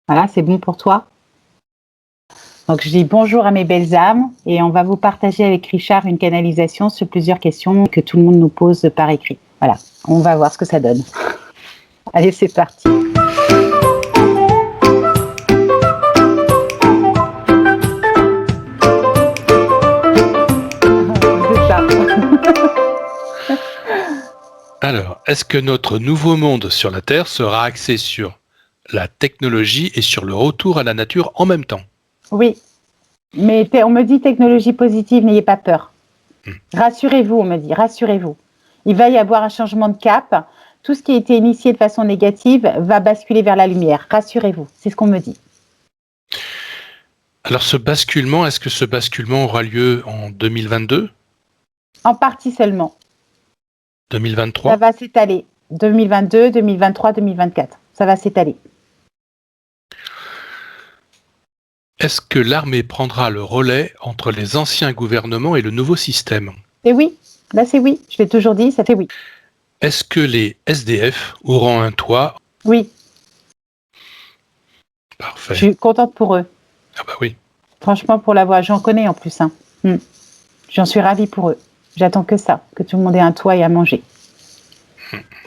Voilà, c'est bon pour toi? Donc, je dis bonjour à mes belles âmes et on va vous partager avec Richard une canalisation sur plusieurs questions que tout le monde nous pose par écrit. Voilà, on va voir ce que ça donne. Allez, c'est parti. C'est ça. Alors, est-ce que notre nouveau monde sur la Terre sera axé sur la technologie et sur le retour à la nature en même temps? Oui, mais on me dit technologie positive, n'ayez pas peur. Rassurez-vous, on me dit, rassurez-vous. Il va y avoir un changement de cap. Tout ce qui a été initié de façon négative va basculer vers la lumière. Rassurez-vous, c'est ce qu'on me dit. Alors ce basculement, est-ce que ce basculement aura lieu en 2022? En partie seulement. 2023? Ça va s'étaler. 2022, 2023, 2024. Ça va s'étaler. Est-ce que l'armée prendra le relais entre les anciens gouvernements et le nouveau système? C'est oui. Là, c'est oui. Je l'ai toujours dit, ça fait oui. Est-ce que les SDF auront un toit? Oui. Parfait. Je suis contente pour eux. Ah bah oui. Franchement, pour la voix, j'en connais en plus. Hein. J'en suis ravie pour eux. J'attends que ça, que tout le monde ait un toit et à manger.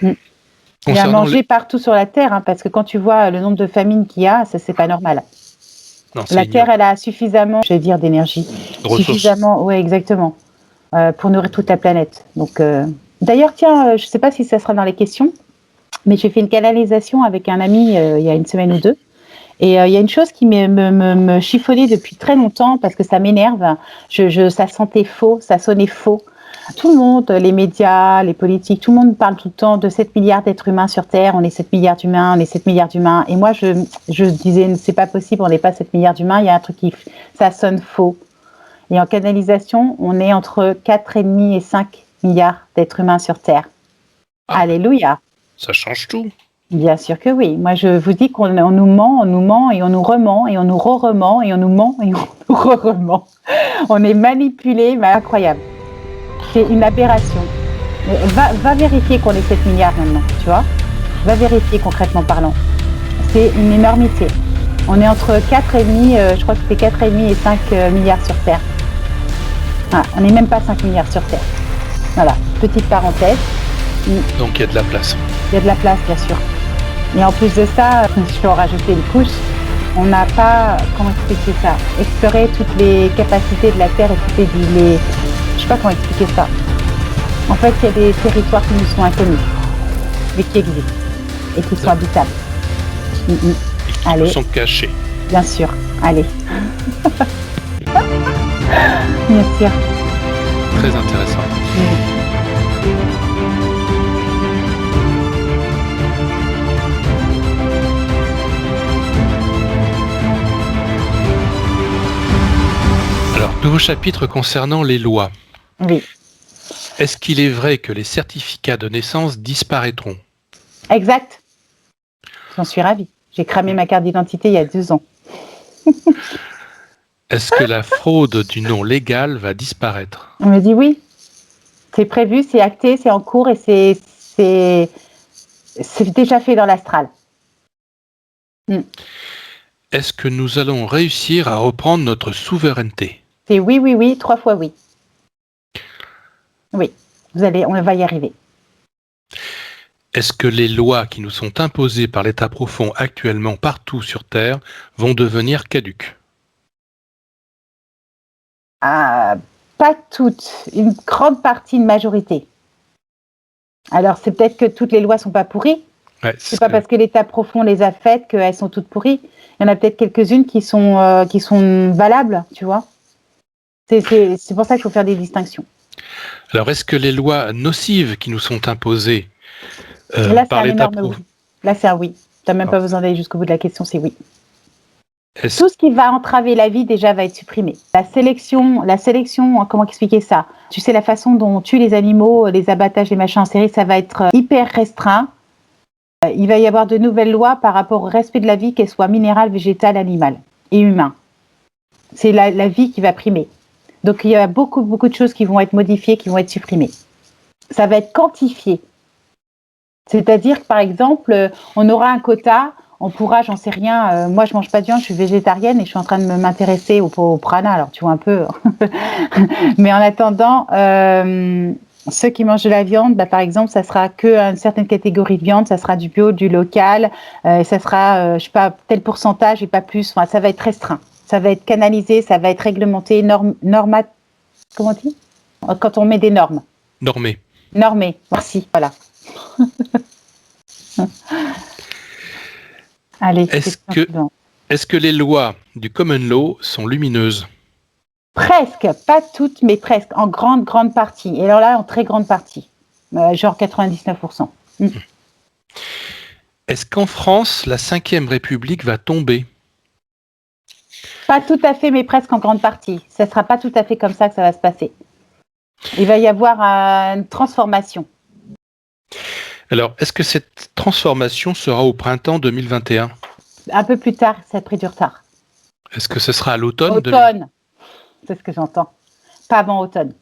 Et à manger partout sur la Terre, hein, parce que quand tu vois le nombre de famines qu'il y a, ça, c'est pas normal. Non, la Terre, elle a suffisamment, je vais dire, d'énergie. Suffisamment, oui, exactement, pour nourrir toute la planète. Donc, d'ailleurs, tiens, je sais pas si ça sera dans les questions, mais j'ai fait une canalisation avec un ami il y a une semaine ou deux. Et il y a une chose qui me chiffonnait depuis très longtemps parce que ça m'énerve. Ça sentait faux, ça sonnait faux. Tout le monde, les médias, les politiques, tout le monde parle tout le temps de 7 milliards d'êtres humains sur Terre. On est 7 milliards d'humains, on est 7 milliards d'humains. Et moi, je disais, c'est pas possible, on n'est pas 7 milliards d'humains. Il y a un truc ça sonne faux. Et en canalisation, on est entre 4,5 et 5 milliards d'êtres humains sur Terre. Ah, alléluia. Ça change tout. Bien sûr que oui. Moi, je vous dis qu'on nous ment et on nous rement et on nous re-rement et on nous ment et on nous re-rement. On est manipulé, mais incroyable. C'est une aberration. Va vérifier qu'on est 7 milliards maintenant, tu vois. Va vérifier concrètement parlant. C'est une énormité. On est entre 4,5, je crois que c'était 4,5 et 5 milliards sur Terre. Ah, on n'est même pas 5 milliards sur Terre. Voilà, petite parenthèse. Donc il y a de la place. Il y a de la place, bien sûr. Et en plus de ça, je vais en rajouter une couche, on n'a pas, comment expliquer ça, exploré toutes les capacités de la Terre et toutes les je sais pas comment expliquer ça. En fait, il y a des territoires qui nous sont inconnus, mais qui existent et qui sont habitables. Et qui nous sont cachés. Bien sûr, allez. Bien sûr. Très intéressant. Nouveau chapitre concernant les lois. Oui. Est-ce qu'il est vrai que les certificats de naissance disparaîtront? Exact. J'en suis ravie. J'ai cramé ma carte d'identité il y a 2 ans. Est-ce que la fraude du nom légal va disparaître? On me dit oui. C'est prévu, c'est acté, c'est en cours et c'est déjà fait dans l'astral. Est-ce que nous allons réussir à reprendre notre souveraineté? C'est oui, oui, oui, 3 fois oui. Oui, on va y arriver. Est-ce que les lois qui nous sont imposées par l'État profond actuellement partout sur Terre vont devenir caduques? Pas toutes, une grande partie, une majorité. Alors c'est peut-être que toutes les lois sont pas pourries. Ouais, c'est pas parce que l'État profond les a faites qu'elles sont toutes pourries. Il y en a peut-être quelques-unes qui sont valables, tu vois. C'est pour ça qu'il faut faire des distinctions. Alors, est-ce que les lois nocives qui nous sont imposées là, par l'État oui. Là, c'est un oui. Tu n'as même pas besoin d'aller jusqu'au bout de la question, c'est oui. Tout ce qui va entraver la vie, déjà, va être supprimé. La sélection, comment expliquer ça? Tu sais, la façon dont on tue les animaux, les abattages, les machins en série, ça va être hyper restreint. Il va y avoir de nouvelles lois par rapport au respect de la vie, qu'elle soit minérale, végétale, animale et humain. C'est la vie qui va primer. Donc, il y a beaucoup, beaucoup de choses qui vont être modifiées, qui vont être supprimées. Ça va être quantifié. C'est-à-dire que, par exemple, on aura un quota, on pourra, j'en sais rien, moi, je mange pas de viande, je suis végétarienne et je suis en train de m'intéresser au prana, alors tu vois un peu. Mais en attendant, ceux qui mangent de la viande, par exemple, ça sera qu'une certaine catégorie de viande, ça sera du bio, du local, ça sera, je sais pas, tel pourcentage et pas plus, enfin, ça va être restreint. Ça va être canalisé, ça va être réglementé, comment on dit? Quand on met des normes. Normé. Merci, voilà. Allez, est-ce que les lois du common law sont lumineuses? Presque, pas toutes, mais presque, en grande partie. Et alors là, en très grande partie, genre 99%. Est-ce qu'en France, la 5e République va tomber? Pas tout à fait, mais presque en grande partie. Ça ne sera pas tout à fait comme ça que ça va se passer. Il va y avoir une transformation. Alors, est-ce que cette transformation sera au printemps 2021? Un peu plus tard, ça a pris du retard. Est-ce que ce sera à l'automne? Automne, c'est ce que j'entends. Pas avant automne.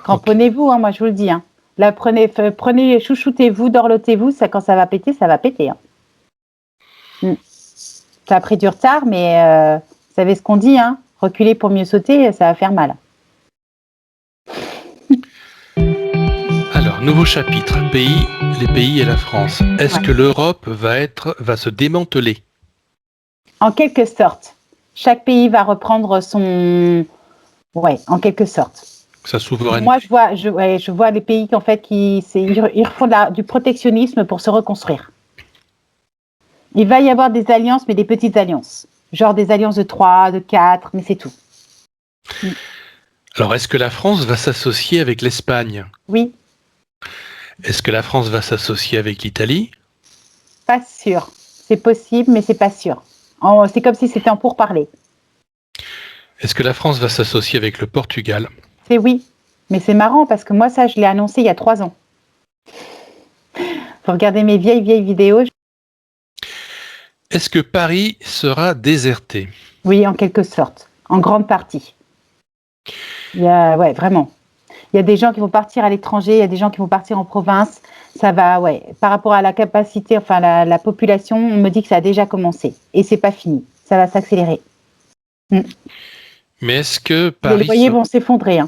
Cramponnez-vous, moi je vous le dis. Là, prenez, chouchoutez-vous, dorlotez-vous, ça, quand ça va péter, ça va péter. Ça a pris du retard, mais vous savez ce qu'on dit, reculer pour mieux sauter, ça va faire mal. Alors, nouveau chapitre, les pays et la France. Est-ce que l'Europe va se démanteler? En quelque sorte. Chaque pays va reprendre son... Ouais, en quelque sorte. Sa souveraineté. Moi, je vois les pays en fait, ils refont du protectionnisme pour se reconstruire. Il va y avoir des alliances, mais des petites alliances. Genre des alliances de 3, de 4, mais c'est tout. Alors, est-ce que la France va s'associer avec l'Espagne? Oui. Est-ce que la France va s'associer avec l'Italie? Pas sûr. C'est possible, mais c'est pas sûr. C'est comme si c'était en pourparlers. Est-ce que la France va s'associer avec le Portugal? C'est oui. Mais c'est marrant parce que moi, ça, je l'ai annoncé il y a 3 ans. Faut regarder mes vieilles vidéos. Est-ce que Paris sera déserté? Oui, en quelque sorte. En grande partie. Ouais, vraiment. Il y a des gens qui vont partir à l'étranger, il y a des gens qui vont partir en province. Ça va, par rapport à la capacité, enfin la population, on me dit que ça a déjà commencé. Et c'est pas fini. Ça va s'accélérer. Mais est-ce que Paris... Les loyers vont s'effondrer.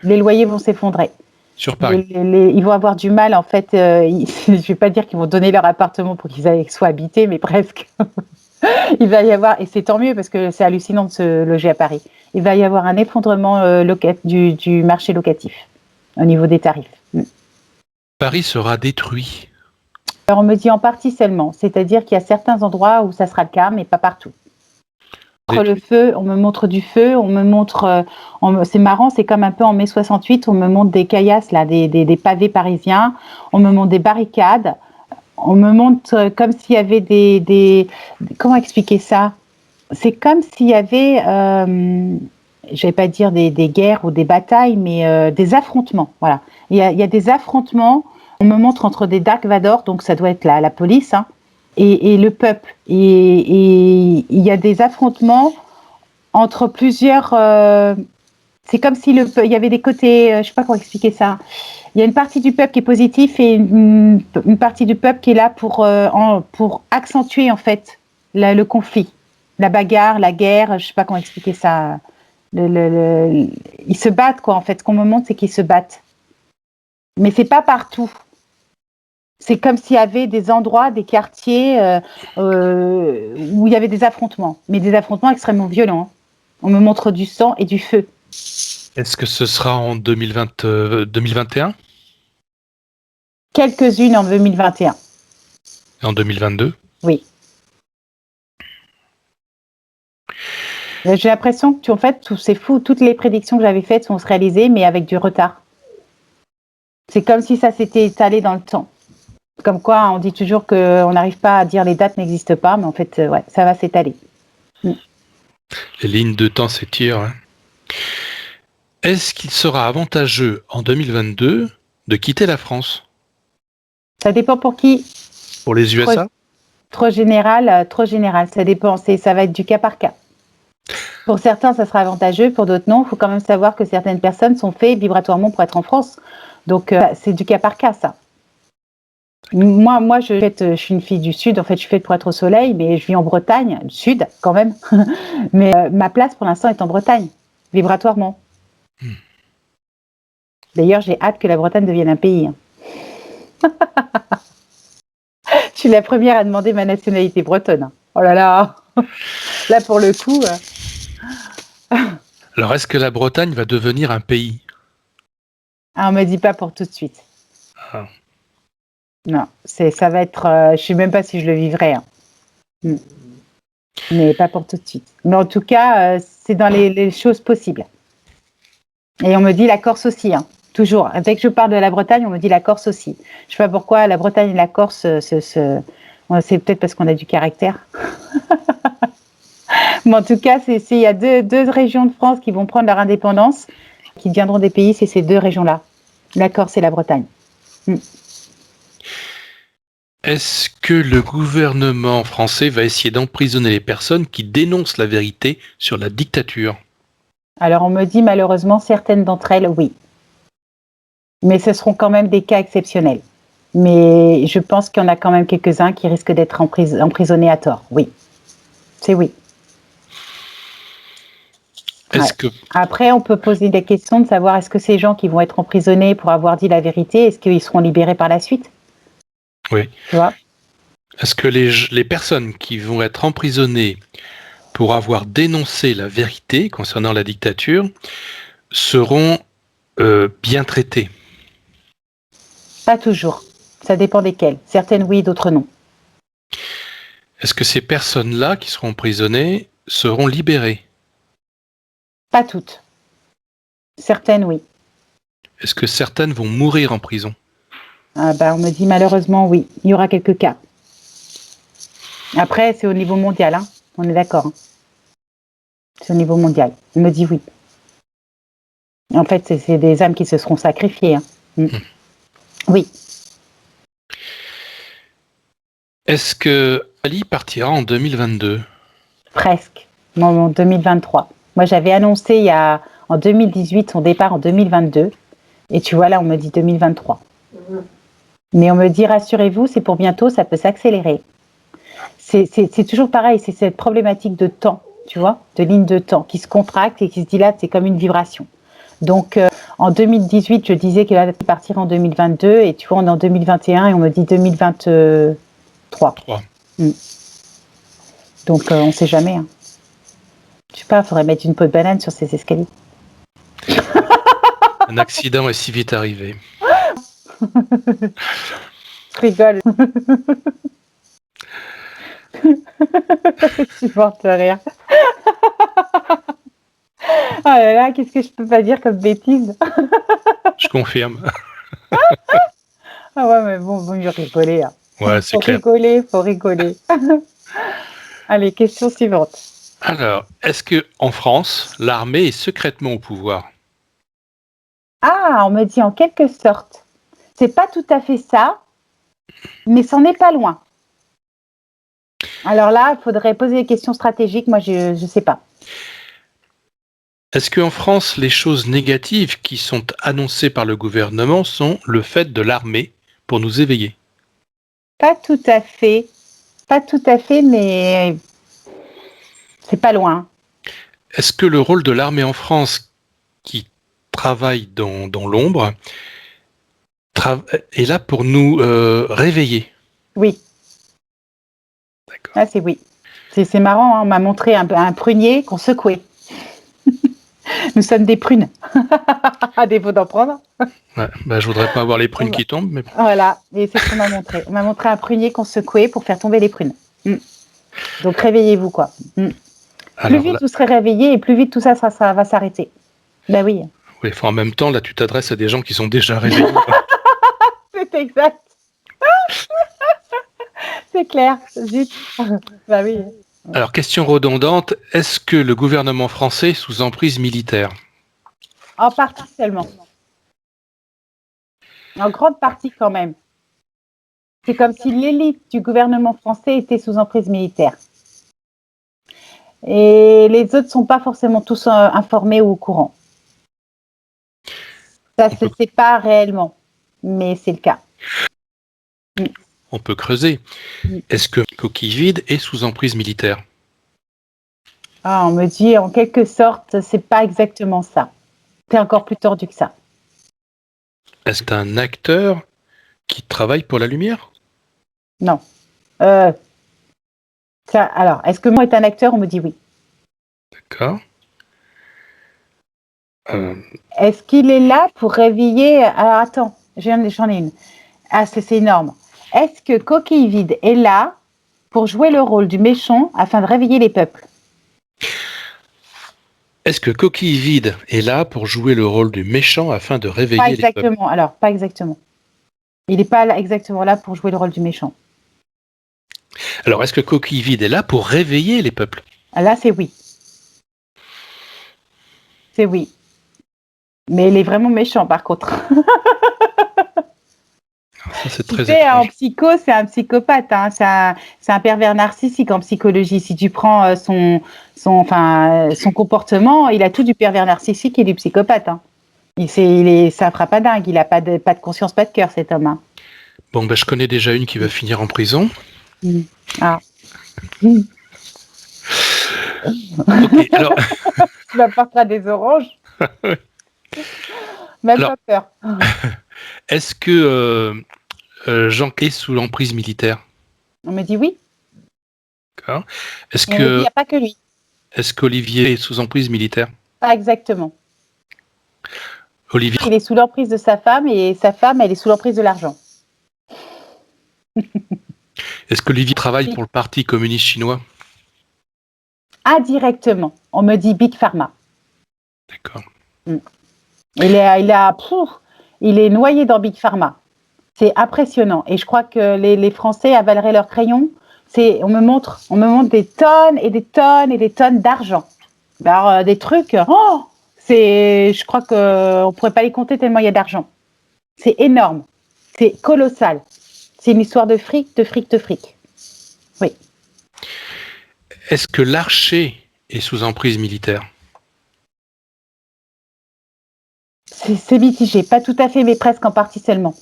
Les loyers vont s'effondrer. Sur Paris. Ils vont avoir du mal, en fait. Je ne vais pas dire qu'ils vont donner leur appartement pour qu'ils soient habités, mais presque. Il va y avoir, et c'est tant mieux parce que c'est hallucinant de se loger à Paris, il va y avoir un effondrement du marché locatif au niveau des tarifs. Paris sera détruit. Alors on me dit en partie seulement, c'est-à-dire qu'il y a certains endroits où ça sera le cas, mais pas partout. Le feu, on me montre du feu, on me montre, c'est marrant, c'est comme un peu en mai 68, on me montre des caillasses, là, des pavés parisiens, on me montre des barricades, on me montre comme s'il y avait comment expliquer ça? c'est comme s'il y avait, je vais pas dire des guerres ou des batailles, mais des affrontements. Voilà, il y a des affrontements. On me montre entre des Dark Vador, donc ça doit être la police, hein, et le peuple. Et il y a des affrontements entre plusieurs. C'est comme si il y avait des côtés. Je sais pas comment expliquer ça. Il y a une partie du peuple qui est positif et une partie du peuple qui est là pour accentuer en fait le conflit, la bagarre, la guerre. Je sais pas comment expliquer ça. Ils se battent quoi en fait. Ce qu'on me montre, c'est qu'ils se battent. Mais c'est pas partout. C'est comme s'il y avait des endroits, des quartiers où il y avait des affrontements, mais des affrontements extrêmement violents. Hein. On me montre du sang et du feu. Est-ce que ce sera en 2021 ? Quelques-unes en 2021. Et en 2022 ? Oui. J'ai l'impression que, en fait, c'est fou, toutes les prédictions que j'avais faites sont réalisées, mais avec du retard. C'est comme si ça s'était étalé dans le temps. Comme quoi, on dit toujours qu'on n'arrive pas à dire les dates n'existent pas, mais en fait, ouais, ça va s'étaler. Les lignes de temps s'étirent. Hein. Est-ce qu'il sera avantageux en 2022 de quitter la France ? Ça dépend pour qui. Pour les USA ? Trop général, ça dépend, ça va être du cas par cas. Pour certains, ça sera avantageux, pour d'autres non. Il faut quand même savoir que certaines personnes sont faites vibratoirement pour être en France. Donc, c'est du cas par cas, ça. Moi, je suis une fille du Sud. En fait, je suis faite pour être au soleil, mais je vis en Bretagne, Sud, quand même. Mais ma place, pour l'instant, est en Bretagne, vibratoirement. D'ailleurs, j'ai hâte que la Bretagne devienne un pays. Hein. Je suis la première à demander ma nationalité bretonne. Oh là là. Là, pour le coup... Alors, est-ce que la Bretagne va devenir un pays ? Ah, on me dit pas pour tout de suite. Ah. Non, ça va être... je sais même pas si je le vivrai. Hein. Mais pas pour tout de suite. Mais en tout cas, c'est dans les choses possibles. Et on me dit la Corse aussi, hein. Toujours. Dès que je parle de la Bretagne, on me dit la Corse aussi. Je sais pas pourquoi la Bretagne et la Corse, c'est peut-être parce qu'on a du caractère. Mais en tout cas, il y a deux régions de France qui vont prendre leur indépendance, qui deviendront des pays, c'est ces deux régions-là, la Corse et la Bretagne. Est-ce que le gouvernement français va essayer d'emprisonner les personnes qui dénoncent la vérité sur la dictature ? Alors on me dit malheureusement certaines d'entre elles, oui. Mais ce seront quand même des cas exceptionnels. Mais je pense qu'il y en a quand même quelques-uns qui risquent d'être emprisonnés à tort, oui. C'est oui. Ouais. Après, on peut poser des questions de savoir est-ce que ces gens qui vont être emprisonnés pour avoir dit la vérité, est-ce qu'ils seront libérés par la suite ? Oui. Tu vois ? Est-ce que les personnes qui vont être emprisonnées pour avoir dénoncé la vérité concernant la dictature seront bien traitées ? Pas toujours. Ça dépend desquelles. Certaines oui, d'autres non. Est-ce que ces personnes-là qui seront emprisonnées seront libérées ? Pas toutes. Certaines oui. Est-ce que certaines vont mourir en prison ? On me dit malheureusement oui. Il y aura quelques cas. Après, c'est au niveau mondial, hein. On est d'accord. Hein. C'est au niveau mondial. On me dit oui. En fait, c'est des âmes qui se seront sacrifiées. Hein. Oui. Est-ce que Ali partira en 2022 ? Presque. Non, en 2023. Moi, j'avais annoncé en 2018 son départ en 2022. Et tu vois, là, on me dit 2023. Mais on me dit, rassurez-vous, c'est pour bientôt, ça peut s'accélérer. C'est toujours pareil, c'est cette problématique de temps, tu vois, de ligne de temps qui se contracte et qui se dilate, c'est comme une vibration. Donc, en 2018, je disais qu'elle allait partir en 2022 et tu vois, on est en 2021 et on me dit 2023. Donc, on ne sait jamais. Hein. Je sais pas, il faudrait mettre une peau de banane sur ces escaliers. Un accident est si vite arrivé. Je rigole. Je supporte rire. Oh là là, qu'est-ce que je peux pas dire comme bêtise. Je confirme. Ah ouais, mais bon, mieux rigoler. Hein. Ouais, c'est clair. Faut rigoler. Allez, question suivante. Alors, est-ce que en France, l'armée est secrètement au pouvoir? Ah, on me dit en quelque sorte. C'est pas tout à fait ça, mais c'en est pas loin. Alors là, il faudrait poser des questions stratégiques. Moi, je sais pas. Est-ce qu'en France, les choses négatives qui sont annoncées par le gouvernement sont le fait de l'armée pour nous éveiller? Pas tout à fait. Pas tout à fait, mais c'est pas loin. Est-ce que le rôle de l'armée en France qui travaille dans l'ombre est là pour nous réveiller? Oui. D'accord. Ah, c'est oui. C'est marrant, hein, on m'a montré un prunier qu'on secouait. Nous sommes des prunes, à défaut d'en prendre. Ouais, bah, je voudrais pas avoir les prunes qui tombent, mais bon. Voilà, et c'est ce qu'on m'a montré. On m'a montré un prunier qu'on secouait pour faire tomber les prunes. Donc réveillez-vous, quoi. Plus vite vous serez réveillés et plus vite tout ça va s'arrêter. Ben oui. Oui, en même temps, là, tu t'adresses à des gens qui sont déjà réveillés. C'est exact. C'est clair. Zut. Bah oui. Alors, question redondante, est-ce que le gouvernement français est sous emprise militaire? En partie seulement. En grande partie quand même. C'est comme si l'élite du gouvernement français était sous emprise militaire. Et les autres ne sont pas forcément tous informés ou au courant. Ça se sait pas réellement, mais c'est le cas. On peut creuser. Est-ce que Coquille Vide est sous emprise militaire? Ah, on me dit en quelque sorte, c'est pas exactement ça. C'est encore plus tordu que ça. Est-ce que c'est un acteur qui travaille pour la lumière? Non. Alors, est-ce que moi est un acteur? On me dit oui. D'accord. Est-ce qu'il est là pour réveiller... Alors, attends, j'en ai une. Ah, c'est énorme. Est-ce que Coquille Vide est là pour jouer le rôle du méchant afin de réveiller les peuples? Est-ce que Coquille Vide est là pour jouer le rôle du méchant afin de réveiller les peuples? Pas exactement. Alors, pas exactement. Il n'est pas exactement là pour jouer le rôle du méchant. Alors, est-ce que Coquille Vide est là pour réveiller les peuples? Là, c'est oui. C'est oui. Mais il est vraiment méchant, par contre. Ça, c'est très étrange. En psycho, c'est un psychopathe. Hein. C'est un pervers narcissique en psychologie. Si tu prends son comportement, il a tout du pervers narcissique et du psychopathe. Hein. Ça fera pas dingue. Il n'a pas de conscience, pas de cœur, cet homme. Hein. Bon, ben, je connais déjà une qui va finir en prison. Ah. Ok, alors... Tu m'apporteras des oranges. Même pas peur. Est-ce que Jean est sous l'emprise militaire? On me dit oui. D'accord. Il n'y a pas que lui. Est-ce qu'Olivier est sous emprise militaire? Pas exactement. Olivier... Il est sous l'emprise de sa femme et sa femme, elle est sous l'emprise de l'argent. Est-ce qu'Olivier travaille pour le Parti communiste chinois? Indirectement. On me dit Big Pharma. D'accord. Il est noyé dans Big Pharma. C'est impressionnant. Et je crois que les Français avaleraient leurs crayons. On me montre des tonnes et des tonnes et des tonnes d'argent. Alors, des trucs, je crois qu'on ne pourrait pas les compter tellement il y a d'argent. C'est énorme. C'est colossal. C'est une histoire de fric, de fric, de fric. Oui. Est-ce que l'archer est sous emprise militaire? C'est mitigé. Pas tout à fait, mais presque en partie seulement.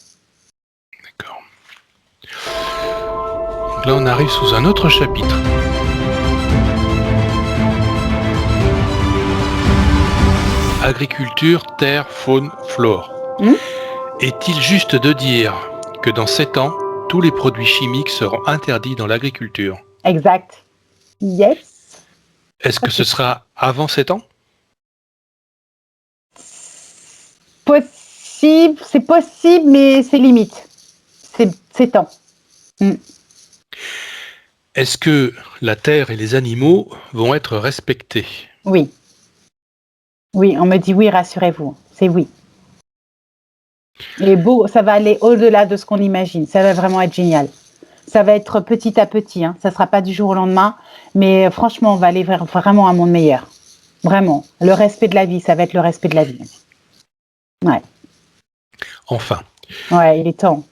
D'accord. Donc là, on arrive sous un autre chapitre. Agriculture, terre, faune, flore. Est-il juste de dire que dans 7 ans, tous les produits chimiques seront interdits dans l'agriculture? Exact. Yes. Est-ce que ce sera avant 7 ans? C'est possible, mais c'est limite. C'est temps. Est-ce que la terre et les animaux vont être respectés? Oui. Oui, on me dit oui, rassurez-vous. C'est oui. Et ça va aller au-delà de ce qu'on imagine. Ça va vraiment être génial. Ça va être petit à petit. Hein. Ça ne sera pas du jour au lendemain. Mais franchement, on va aller vers vraiment un monde meilleur. Vraiment. Le respect de la vie, ça va être le respect de la vie. Ouais. Enfin. Ouais, il est temps.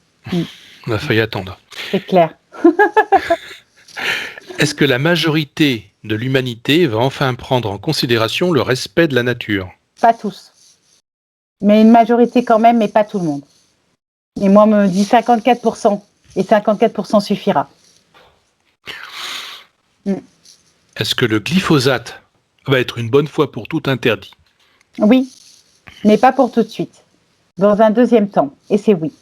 On a failli attendre. C'est clair. Est-ce que la majorité de l'humanité va enfin prendre en considération le respect de la nature? Pas tous. Mais une majorité quand même, mais pas tout le monde. Et moi, on me dit 54%. Et 54% suffira. Est-ce que le glyphosate va être une bonne fois pour tout interdit? Oui, mais pas pour tout de suite. Dans un deuxième temps. Et c'est oui.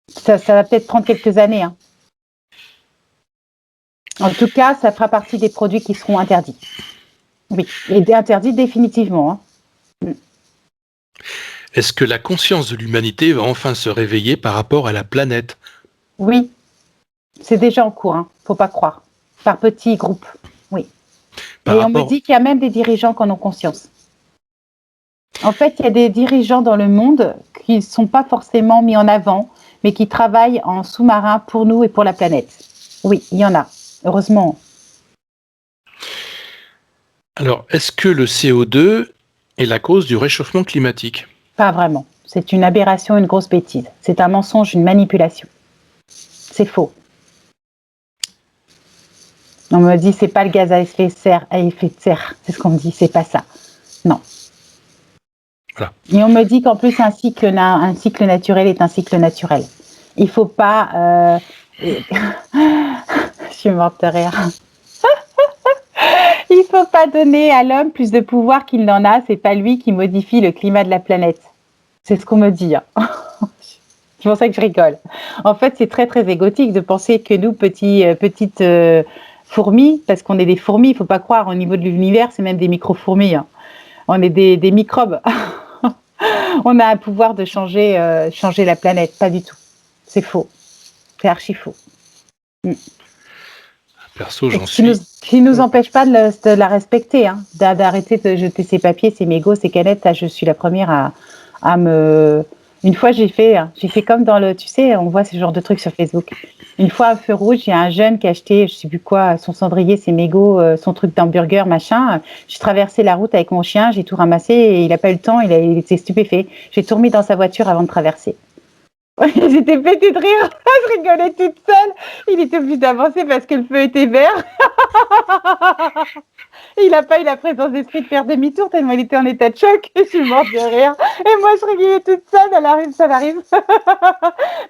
Ça va peut-être prendre quelques années. Hein. En tout cas, ça fera partie des produits qui seront interdits. Oui, et interdits définitivement. Hein. Est-ce que la conscience de l'humanité va enfin se réveiller par rapport à la planète? Oui, c'est déjà en cours, hein. Faut pas croire. Par petits groupes, oui. Et on me dit qu'il y a même des dirigeants qui en ont conscience. En fait, il y a des dirigeants dans le monde qui ne sont pas forcément mis en avant, mais qui travaillent en sous-marin pour nous et pour la planète. Oui, il y en a, heureusement. Alors, est-ce que le CO2 est la cause du réchauffement climatique? Pas vraiment. C'est une aberration, une grosse bêtise. C'est un mensonge, une manipulation. C'est faux. On me dit c'est pas le gaz à effet de serre, c'est ce qu'on me dit, c'est pas ça. Non. Voilà. Et on me dit qu'en plus un cycle naturel est un cycle naturel. Il faut pas. Je suis morte de rire. Il faut pas donner à l'homme plus de pouvoir qu'il n'en a. C'est pas lui qui modifie le climat de la planète. C'est ce qu'on me dit. Hein. C'est pour ça que je rigole. En fait, c'est très très égotique de penser que nous petites fourmis, parce qu'on est des fourmis, il ne faut pas croire, au niveau de l'univers, c'est même des micro-fourmis. Hein. On est des microbes. On a un pouvoir de changer la planète. Pas du tout. C'est faux. C'est archi faux. Perso, j'en suis. Qui nous empêche pas de la respecter, hein, d'arrêter de jeter ses papiers, ses mégots, ses canettes. Ça, je suis la première à me... Une fois, j'ai fait comme dans le... Tu sais, on voit ce genre de trucs sur Facebook. Une fois, à feu rouge, il y a un jeune qui a acheté, je sais plus quoi, son cendrier, ses mégots, son truc d'hamburger, machin. J'ai traversé la route avec mon chien, j'ai tout ramassé et il n'a pas eu le temps, il était stupéfait. J'ai tout remis dans sa voiture avant de traverser. J'étais pétée de rire, je rigolais toute seule. Il était obligé d'avancer parce que le feu était vert. Il n'a pas eu la présence d'esprit de faire demi-tour tellement il était en état de choc. Je suis morte de rire. Et moi, je rigolais toute seule. Ça m'arrive.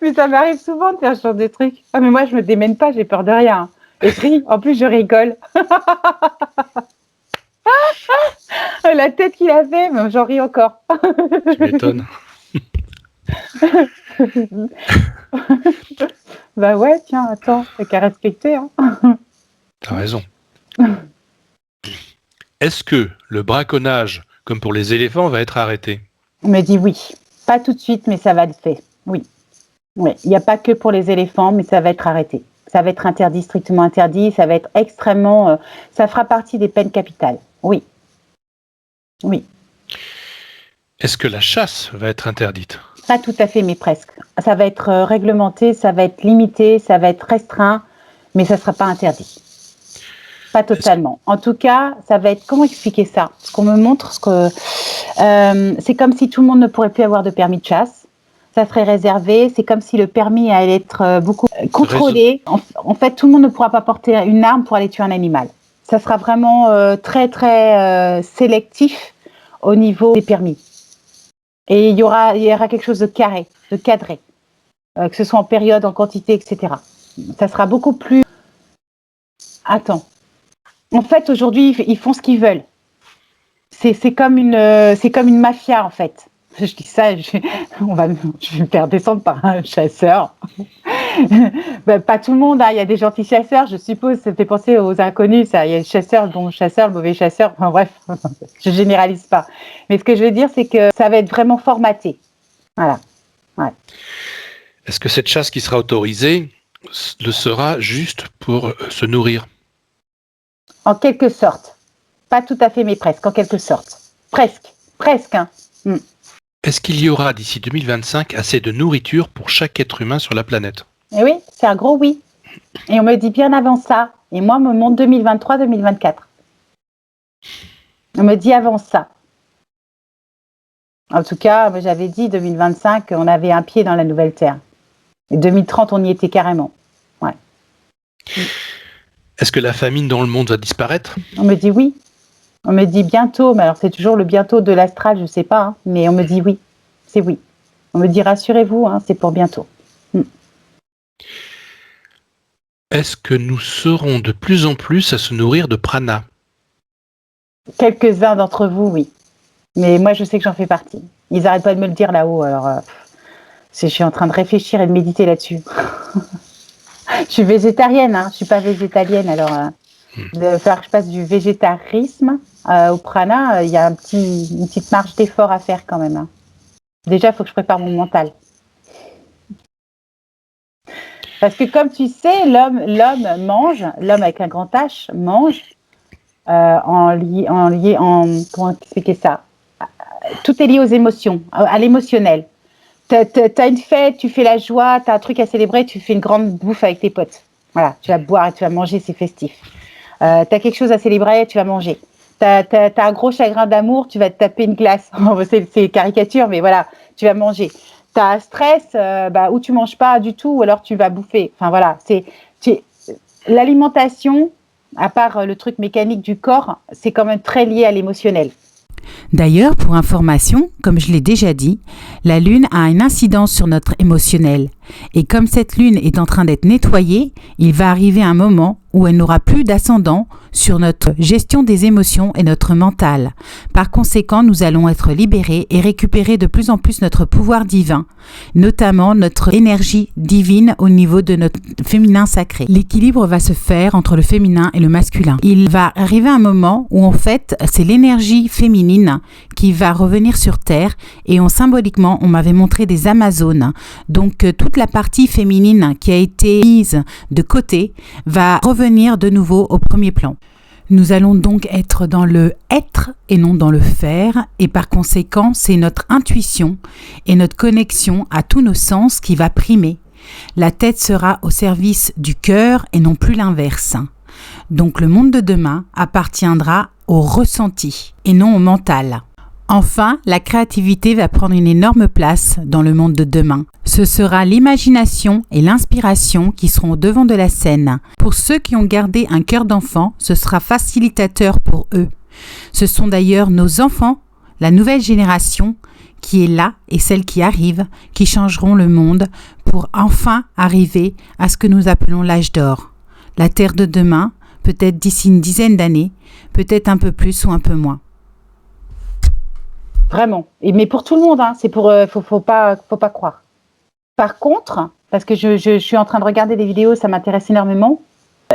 Mais ça m'arrive souvent de faire ce genre de trucs. Ah, mais moi, je me démène pas, j'ai peur de rien. Et je ris. En plus, je rigole. La tête qu'il a fait, j'en ris encore. Tu m'étonnes. Bah ouais, tiens, attends, t'as qu'à respecter. Hein. T'as raison. Est-ce que le braconnage, comme pour les éléphants, va être arrêté? On me dit oui. Pas tout de suite, mais ça va le faire. Oui. Il n'y a pas que pour les éléphants, mais ça va être arrêté. Ça va être interdit, strictement interdit. Ça va être extrêmement... ça fera partie des peines capitales. Oui. Oui. Est-ce que la chasse va être interdite? Pas tout à fait, mais presque. Ça va être réglementé, ça va être limité, ça va être restreint, mais ça ne sera pas interdit. Pas totalement. En tout cas, ça va être... Comment expliquer ça? Parce qu'on me montre que... c'est comme si tout le monde ne pourrait plus avoir de permis de chasse. Ça serait réservé. C'est comme si le permis allait être beaucoup contrôlé. En fait, tout le monde ne pourra pas porter une arme pour aller tuer un animal. Ça sera vraiment très, très sélectif au niveau des permis. Et il y aura quelque chose de carré, de cadré, que ce soit en période, en quantité, etc. Ça sera beaucoup plus... Attends. En fait, aujourd'hui, ils font ce qu'ils veulent. C'est comme une mafia, en fait. Je dis ça, je vais me faire descendre par un chasseur. Ben, pas tout le monde, hein. Il y a des gentils chasseurs, je suppose. Ça fait penser aux inconnus, ça. Il y a le chasseur, le bon chasseur, le mauvais chasseur. Enfin, bref, je généralise pas. Mais ce que je veux dire, c'est que ça va être vraiment formaté. Voilà. Ouais. Est-ce que cette chasse qui sera autorisée le sera juste pour se nourrir? En quelque sorte. Pas tout à fait, mais presque, en quelque sorte. Presque. Hein. Est-ce qu'il y aura d'ici 2025 assez de nourriture pour chaque être humain sur la planète? Et oui, c'est un gros oui. Et on me dit bien avant ça, Et moi, on me montre 2023-2024. On me dit avance ça. En tout cas, j'avais dit 2025, on avait un pied dans la nouvelle Terre. Et 2030, on y était carrément. Ouais. Est-ce que la famine dans le monde va disparaître ? On me dit oui. On me dit bientôt, mais alors c'est toujours le bientôt de l'astral, je ne sais pas, hein, mais on me dit oui. C'est oui. On me dit rassurez-vous, hein, c'est pour bientôt. Est-ce que nous serons de plus en plus à se nourrir de prana ? Quelques-uns d'entre vous, oui. Mais moi, je sais que j'en fais partie. Ils n'arrêtent pas de me le dire là-haut, alors je suis en train de réfléchir et de méditer là-dessus. Je suis végétarienne, hein, je ne suis pas végétalienne, alors il va falloir que je passe du végétarisme au prana, il y a une petite marge d'effort à faire quand même. Hein. Déjà, il faut que je prépare mon mental. Parce que comme tu sais, l'homme mange, l'homme avec un grand H mange comment expliquer ça ? Tout est lié aux émotions, à l'émotionnel. T'as une fête, tu fais la joie, t'as un truc à célébrer, tu fais une grande bouffe avec tes potes. Voilà, tu vas boire et tu vas manger, c'est festif. T'as quelque chose à célébrer, tu vas manger. T'as un gros chagrin d'amour, tu vas te taper une glace. C'est caricature, mais voilà, tu vas manger. T'as un stress, où tu manges pas du tout, ou alors tu vas bouffer. Enfin voilà, l'alimentation, à part le truc mécanique du corps, c'est quand même très lié à l'émotionnel. D'ailleurs, pour information, comme je l'ai déjà dit, la Lune a une incidence sur notre émotionnel. Et comme cette Lune est en train d'être nettoyée, il va arriver un moment où elle n'aura plus d'ascendant sur notre gestion des émotions et notre mental. Par conséquent, nous allons être libérés et récupérer de plus en plus notre pouvoir divin, notamment notre énergie divine au niveau de notre féminin sacré. L'équilibre va se faire entre le féminin et le masculin. Il va arriver un moment où en fait, c'est l'énergie féminine qui va revenir sur Terre et symboliquement, on m'avait montré des Amazones. Donc, toute la partie féminine qui a été mise de côté va revenir de nouveau au premier plan. Nous allons donc être dans le être et non dans le faire et par conséquent, c'est notre intuition et notre connexion à tous nos sens qui va primer. La tête sera au service du cœur et non plus l'inverse. Donc le monde de demain appartiendra au ressenti et non au mental. Enfin, la créativité va prendre une énorme place dans le monde de demain. Ce sera l'imagination et l'inspiration qui seront au devant de la scène. Pour ceux qui ont gardé un cœur d'enfant, ce sera facilitateur pour eux. Ce sont d'ailleurs nos enfants, la nouvelle génération qui est là et celle qui arrive, qui changeront le monde pour enfin arriver à ce que nous appelons l'âge d'or. La terre de demain, peut-être d'ici une dizaine d'années, peut-être un peu plus ou un peu moins. Vraiment. Mais pour tout le monde, hein, c'est pour, faut pas croire. Par contre, parce que je suis en train de regarder des vidéos, ça m'intéresse énormément.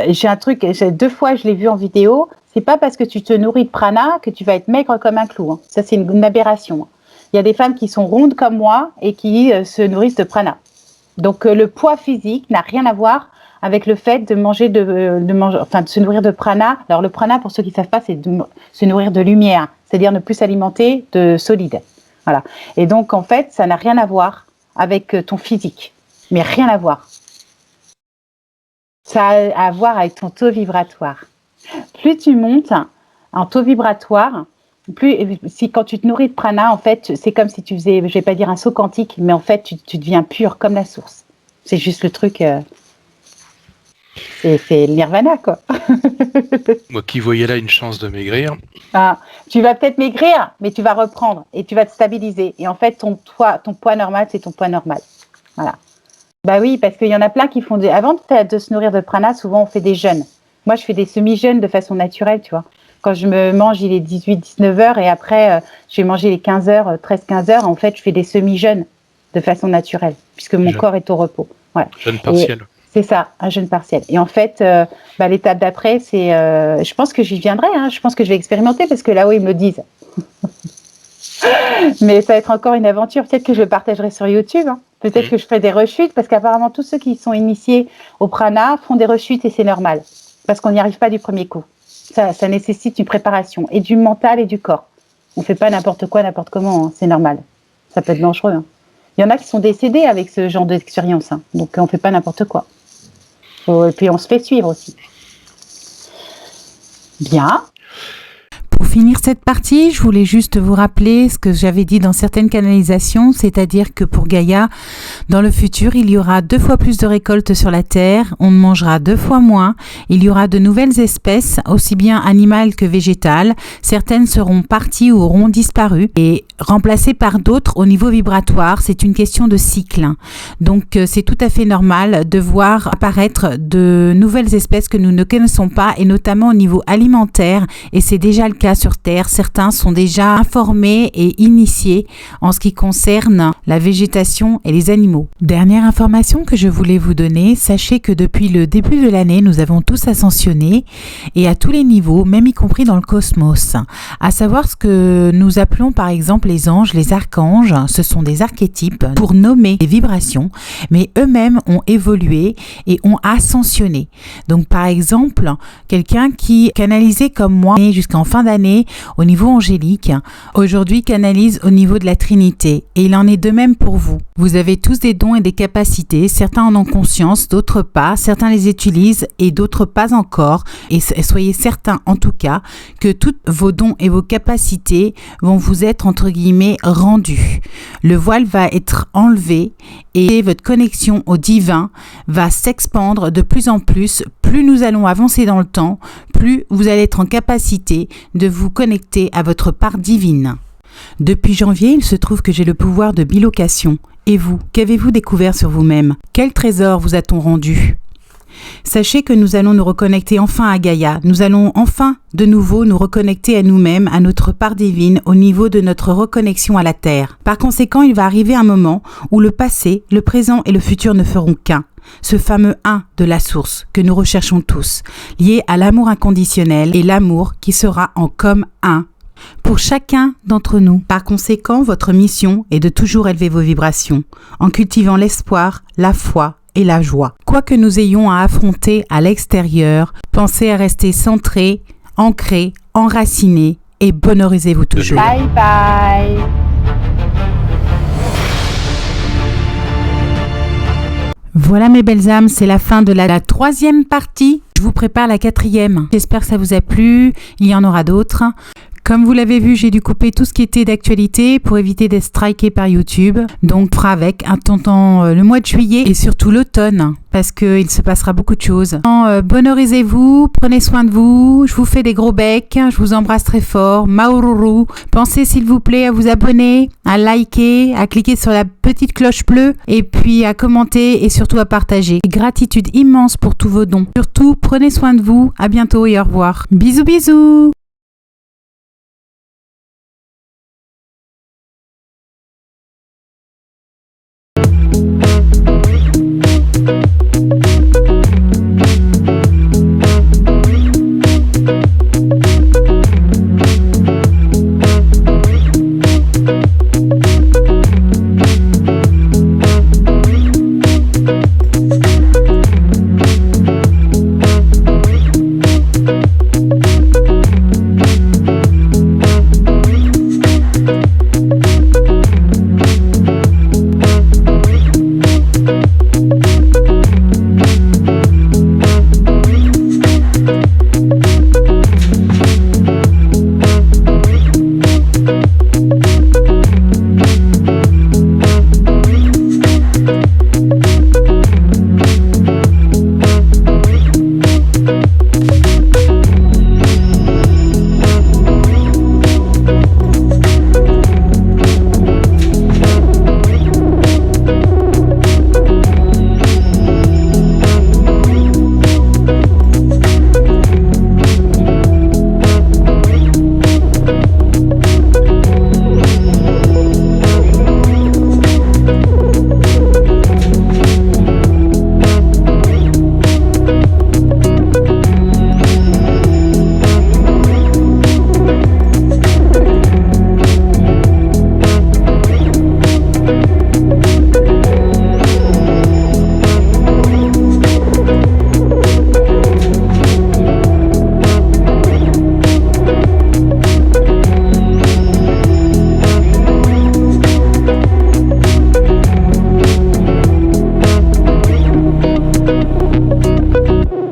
J'ai un truc, 2 fois je l'ai vu en vidéo. C'est pas parce que tu te nourris de prana que tu vas être maigre comme un clou. Hein. Ça, c'est une aberration. Il y a des femmes qui sont rondes comme moi et qui se nourrissent de prana. Donc, le poids physique n'a rien à voir avec le fait de se nourrir de prana. Alors, le prana, pour ceux qui ne savent pas, c'est de se nourrir de lumière, c'est-à-dire ne plus s'alimenter de solide. Voilà. Et donc, en fait, ça n'a rien à voir avec ton physique, mais rien à voir. Ça a à voir avec ton taux vibratoire. Plus tu montes en taux vibratoire, quand tu te nourris de prana, en fait, c'est comme si tu faisais, je ne vais pas dire un saut quantique, mais en fait, tu deviens pur comme la source. C'est juste le truc... C'est le nirvana, quoi. Moi qui voyais là une chance de maigrir. Ah, tu vas peut-être maigrir, mais tu vas reprendre et tu vas te stabiliser. Et en fait, ton poids normal, c'est ton poids normal. Voilà. Bah oui, parce qu'il y en a plein qui font avant de se nourrir de prana, souvent on fait des jeûnes. Moi, je fais des semi-jeûnes de façon naturelle, tu vois. Quand je me mange, il est 18-19 heures et après, je vais manger les 15 heures, 13-15 heures. En fait, je fais des semi-jeûnes de façon naturelle, puisque mon corps est au repos. Voilà. Jeûne partiel. C'est ça, un jeûne partiel. Et en fait, l'étape d'après, c'est... je pense que j'y viendrai, hein, je pense que je vais expérimenter parce que là-haut, ils me le disent. Mais ça va être encore une aventure. Peut-être que je le partagerai sur YouTube. Hein. Peut-être que je ferai des rechutes parce qu'apparemment, tous ceux qui sont initiés au prana font des rechutes et c'est normal. Parce qu'on n'y arrive pas du premier coup. Ça nécessite une préparation et du mental et du corps. On ne fait pas n'importe quoi, n'importe comment. Hein. C'est normal. Ça peut être dangereux. Hein. Il y en a qui sont décédés avec ce genre d'expérience. Hein. Donc, on ne fait pas n'importe quoi. Et puis on se fait suivre aussi. Bien. Pour finir cette partie, je voulais juste vous rappeler ce que j'avais dit dans certaines canalisations, c'est-à-dire que pour Gaïa, dans le futur, il y aura 2 fois plus de récoltes sur la Terre, on mangera 2 fois moins, il y aura de nouvelles espèces, aussi bien animales que végétales, certaines seront parties ou auront disparu et remplacées par d'autres au niveau vibratoire, c'est une question de cycle. Donc c'est tout à fait normal de voir apparaître de nouvelles espèces que nous ne connaissons pas et notamment au niveau alimentaire, et c'est déjà le cas sur Terre. Certains sont déjà informés et initiés en ce qui concerne la végétation et les animaux. Dernière information que je voulais vous donner, sachez que depuis le début de l'année, nous avons tous ascensionné et à tous les niveaux, même y compris dans le cosmos. À savoir ce que nous appelons par exemple les anges, les archanges, ce sont des archétypes pour nommer les vibrations, mais eux-mêmes ont évolué et ont ascensionné. Donc par exemple, quelqu'un qui canalisait comme moi jusqu'en fin d'année au niveau angélique, aujourd'hui canalise au niveau de la Trinité, et il en est de même pour vous. Vous avez tous des dons et des capacités, certains en ont conscience, d'autres pas, certains les utilisent et d'autres pas encore, et soyez certains en tout cas que tous vos dons et vos capacités vont vous être entre guillemets rendus. Le voile va être enlevé et votre connexion au divin va s'expandre de plus en plus. Plus nous allons avancer dans le temps, plus vous allez être en capacité de vous connecter à votre part divine. Depuis janvier, il se trouve que j'ai le pouvoir de bilocation. Et vous, qu'avez-vous découvert sur vous-même? Quel trésor vous a-t-on rendu? Sachez que nous allons nous reconnecter enfin à Gaïa. Nous allons enfin de nouveau nous reconnecter à nous-mêmes, à notre part divine, au niveau de notre reconnexion à la Terre. Par conséquent, il va arriver un moment où le passé, le présent et le futur ne feront qu'un. Ce fameux un de la source que nous recherchons tous, lié à l'amour inconditionnel et l'amour qui sera en comme un pour chacun d'entre nous. Par conséquent, votre mission est de toujours élever vos vibrations, en cultivant l'espoir, la foi et la joie. Quoi que nous ayons à affronter à l'extérieur, pensez à rester centré, ancré, enraciné et bonheurisez-vous toujours. Bye bye. Voilà mes belles âmes, c'est la fin de la 3e partie. Je vous prépare la 4e. J'espère que ça vous a plu, il y en aura d'autres. Comme vous l'avez vu, j'ai dû couper tout ce qui était d'actualité pour éviter d'être striké par YouTube. Donc, on fera avec, attendant le mois de juillet et surtout l'automne, parce qu'il se passera beaucoup de choses. Bonheurisez-vous, prenez soin de vous, je vous fais des gros becs, je vous embrasse très fort, Maururu. Pensez s'il vous plaît à vous abonner, à liker, à cliquer sur la petite cloche bleue et puis à commenter et surtout à partager. Gratitude immense pour tous vos dons. Surtout, prenez soin de vous, à bientôt et au revoir. Bisous bisous.